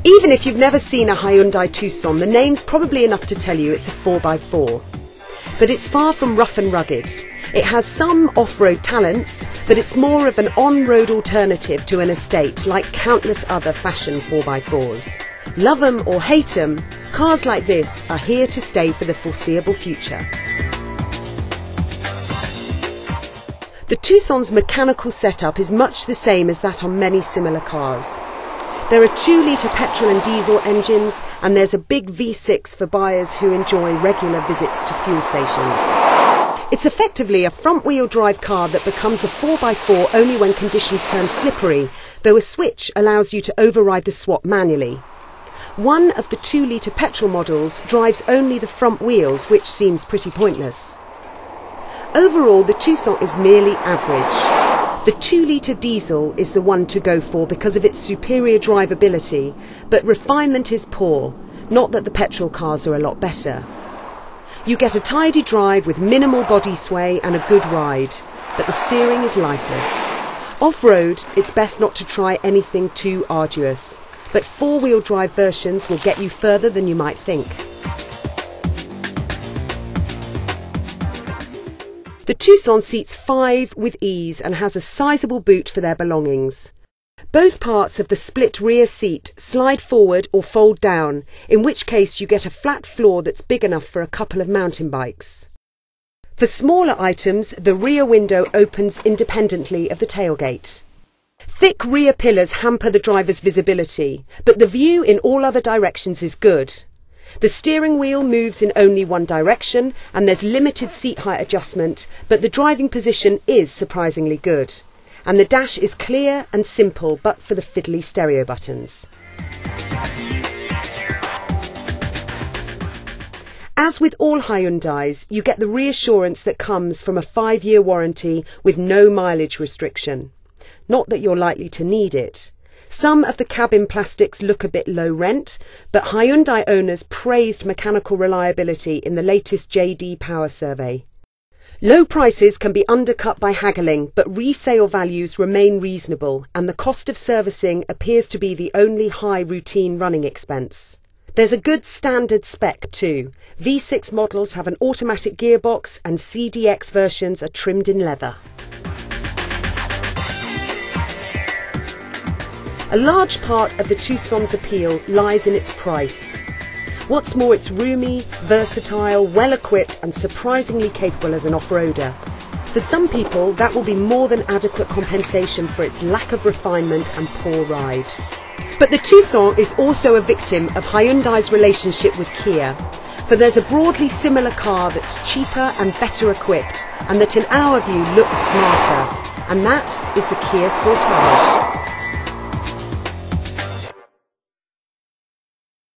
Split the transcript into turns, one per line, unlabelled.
Even if you've never seen a Hyundai Tucson, the name's probably enough to tell you it's a 4x4. But it's far from rough and rugged. It has some off-road talents, but it's more of an on-road alternative to an estate like countless other fashion 4x4s. Love 'em or hate 'em, cars like this are here to stay for the foreseeable future. The Tucson's mechanical setup is much the same as that on many similar cars. There are 2-litre petrol and diesel engines, and there's a big V6 for buyers who enjoy regular visits to fuel stations. It's effectively a front-wheel drive car that becomes a 4x4 only when conditions turn slippery, though a switch allows you to override the swap manually. One of the 2-litre petrol models drives only the front wheels, which seems pretty pointless. Overall, the Tucson is merely average. The 2-litre diesel is the one to go for because of its superior drivability, but refinement is poor, not that the petrol cars are a lot better. You get a tidy drive with minimal body sway and a good ride, but the steering is lifeless. Off-road, it's best not to try anything too arduous, but 4-wheel drive versions will get you further than you might think. The Tucson seats 5 with ease and has a sizable boot for their belongings. Both parts of the split rear seat slide forward or fold down, in which case you get a flat floor that's big enough for a couple of mountain bikes. For smaller items, the rear window opens independently of the tailgate. Thick rear pillars hamper the driver's visibility, but the view in all other directions is good. The steering wheel moves in only one direction and there's limited seat height adjustment, but the driving position is surprisingly good. And the dash is clear and simple, but for the fiddly stereo buttons. As with all Hyundais, you get the reassurance that comes from a 5-year warranty with no mileage restriction. Not that you're likely to need it. Some of the cabin plastics look a bit low rent, but Hyundai owners praised mechanical reliability in the latest JD Power survey. Low prices can be undercut by haggling, but resale values remain reasonable, and the cost of servicing appears to be the only high routine running expense. There's a good standard spec too. V6 models have an automatic gearbox and CDX versions are trimmed in leather. A large part of the Tucson's appeal lies in its price. What's more, it's roomy, versatile, well-equipped and surprisingly capable as an off-roader. For some people, that will be more than adequate compensation for its lack of refinement and poor ride. But the Tucson is also a victim of Hyundai's relationship with Kia, for there's a broadly similar car that's cheaper and better equipped, and that in our view looks smarter, and that is the Kia Sportage.